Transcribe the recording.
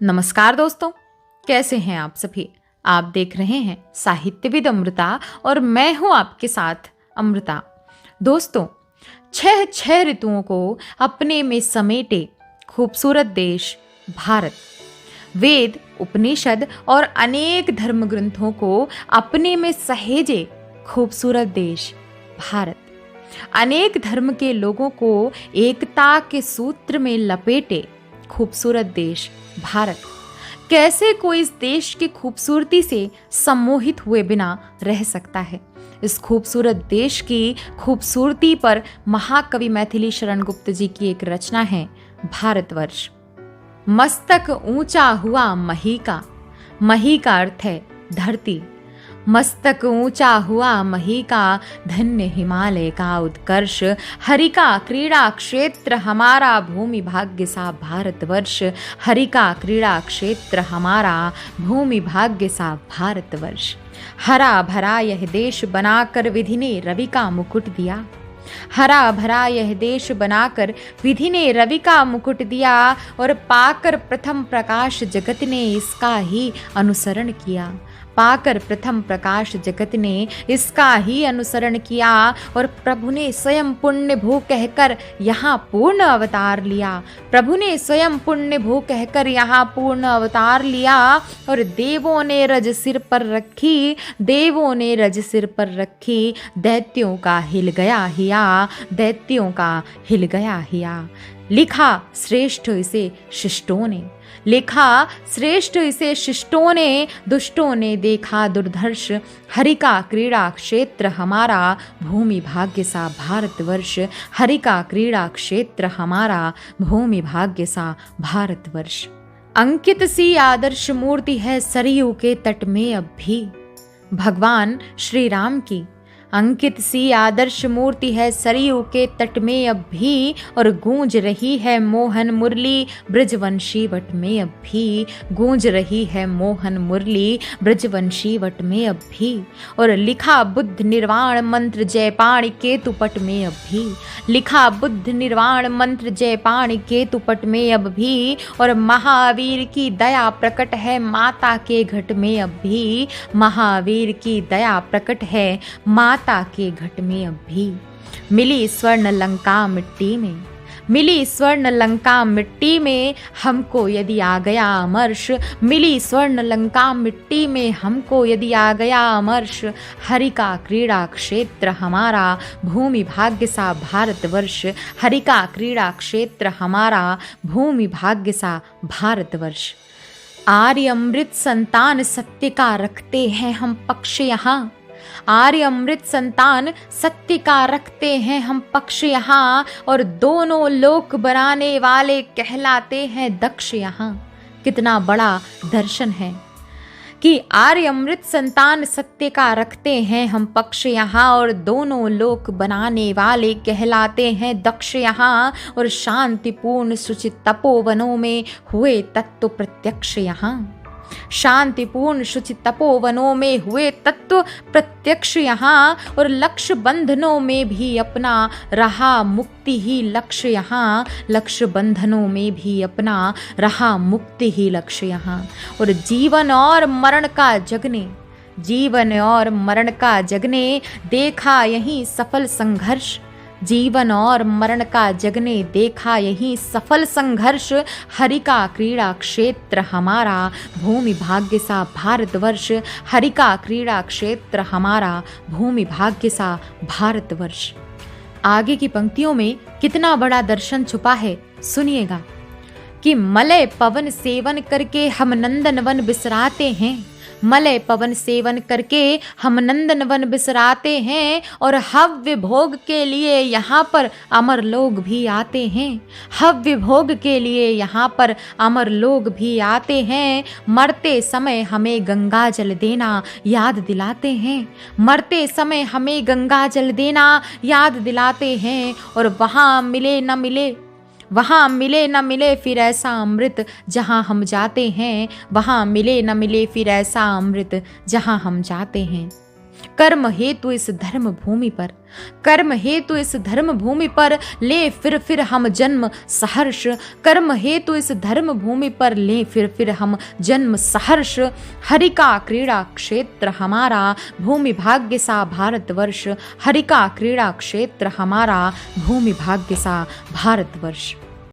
नमस्कार दोस्तों, कैसे हैं आप सभी। आप देख रहे हैं साहित्यविद अमृता और मैं हूं आपके साथ अमृता। दोस्तों, छह ऋतुओं को अपने में समेटे खूबसूरत देश भारत, वेद, उपनिषद और अनेक धर्म ग्रंथों को अपने में सहेजे खूबसूरत देश भारत, अनेक धर्म के लोगों को एकता के सूत्र में लपेटे खूबसूरत देश भारत। कैसे कोई इस देश की खूबसूरती से सम्मोहित हुए बिना रह सकता है। इस खूबसूरत देश की खूबसूरती पर महाकवि मैथिली शरण गुप्त जी की एक रचना है, भारतवर्ष। मस्तक ऊंचा हुआ मही का अर्थ है धरती। मस्तक ऊंचा हुआ मही का, धन्य हिमालय का उत्कर्ष। हरि का क्रीड़ा क्षेत्र हमारा, भूमि भाग्य सा भारतवर्ष। हरि का क्रीड़ा क्षेत्र हमारा, भूमि भाग्य सा भारतवर्ष। हरा भरा यह देश बनाकर विधि ने रवि का मुकुट दिया। हरा भरा यह देश बनाकर विधि ने रवि का मुकुट दिया, और पाकर प्रथम प्रकाश जगत ने इसका ही अनुसरण किया। पाकर प्रथम प्रकाश जगत ने इसका ही अनुसरण किया, और प्रभु ने स्वयं पुण्य भू कहकर यहाँ पूर्ण अवतार लिया। प्रभु ने स्वयं पुण्य भू कहकर यहाँ पूर्ण अवतार लिया, और देवों ने रज सिर पर रखी। देवों ने रज सिर पर रखी, दैत्यों का हिल गया हिया। दैत्यों का हिल गया हिया। लिखा श्रेष्ठ इसे शिष्टों ने, लिखा श्रेष्ठ इसे शिष्टों ने। दुष्टों ने देखा दुर्धर्ष, हरि का क्रीड़ा क्षेत्र हमारा, भूमि भाग्य सा भारतवर्ष। हरि का क्रीड़ा क्षेत्र हमारा, भूमि भाग्य सा भारतवर्ष। अंकित सी आदर्श मूर्ति है सरयू के तट में अब भी, भगवान श्री राम की अंकित सी आदर्श मूर्ति है सरयू के तट में अब भी, और गूंज रही है मोहन मुरली ब्रजवंशी वट में अब भी। गूंज रही है मोहन मुरली ब्रजवंशी वट में अब भी, और लिखा बुद्ध निर्वाण मंत्र जयपाण केतु पट में अब भी। लिखा बुद्ध निर्वाण मंत्र जयपाण केतु पट में अब भी, और महावीर की दया प्रकट है माता के घट में अब भी। महावीर की दया प्रकट है माता के घट में अब भी। मिली स्वर्ण लंका मिट्टी में, मिली स्वर्ण लंका मिट्टी में हमको यदि आ गया अमर्ष। मिली स्वर्ण लंका मिट्टी में हमको यदि आ गया अमर्ष। हरि का क्रीड़ा क्षेत्र हमारा, भूमि भाग्य सा भारतवर्ष। हरि का क्रीड़ा क्षेत्र हमारा, भूमि भाग्य सा भारतवर्ष। आर्य अमृत संतान सत्य का रखते हैं हम पक्ष यहाँ। आर्य अमृत संतान सत्य का रखते हैं हम पक्ष यहाँ, और दोनों लोक बनाने वाले कहलाते हैं दक्ष यहाँ। कितना बड़ा दर्शन है कि आर्य अमृत संतान सत्य का रखते हैं हम पक्ष यहाँ, और दोनों लोक बनाने वाले कहलाते हैं दक्ष यहाँ। और शांतिपूर्ण शुचित तपोवनों में हुए तत्व प्रत्यक्ष यहाँ। शांतिपूर्ण शुचि तपोवनों में हुए तत्व प्रत्यक्ष यहाँ, और लक्ष्य बंधनों में भी अपना रहा मुक्ति ही लक्ष्य यहाँ। लक्ष्य बंधनों में भी अपना रहा मुक्ति ही लक्ष्य यहाँ। और जीवन और मरण का जगने, जीवन और मरण का जगने देखा यही सफल संघर्ष। जीवन और मरण का जगने देखा यही सफल संघर्ष। हरि का क्रीड़ा क्षेत्र हमारा, भूमि भाग्य सा भारतवर्ष। हरि का क्रीड़ा क्षेत्र हमारा, भूमि भाग्य सा भारतवर्ष। आगे की पंक्तियों में कितना बड़ा दर्शन छुपा है, सुनिएगा। कि मलय पवन सेवन करके हम नंदनवन बिसराते हैं। मलय पवन सेवन करके हम नंदनवन बिसराते हैं, और हव्य भोग के लिए यहाँ पर अमर लोग भी आते हैं। हव्य भोग के लिए यहाँ पर अमर लोग भी आते हैं। मरते समय हमें गंगा जल देना याद दिलाते हैं। मरते समय हमें गंगा जल देना याद दिलाते हैं, और वहाँ मिले न मिले, वहाँ मिले न मिले फिर ऐसा अमृत जहाँ हम जाते हैं। वहाँ मिले न मिले फिर ऐसा अमृत जहाँ हम जाते हैं। कर्म हेतु इस धर्म भूमि पर, कर्म हेतु इस धर्म भूमि पर ले फिर हम जन्म सहर्ष, कर्म हेतु इस धर्म भूमि पर ले फिर हम जन्म सहर्ष। हरि का क्रीड़ा क्षेत्र हमारा, भूमि भाग्य सा भारतवर्ष, हरि का क्रीड़ा क्षेत्र हमारा, भूमि भाग्य सा भारतवर्ष।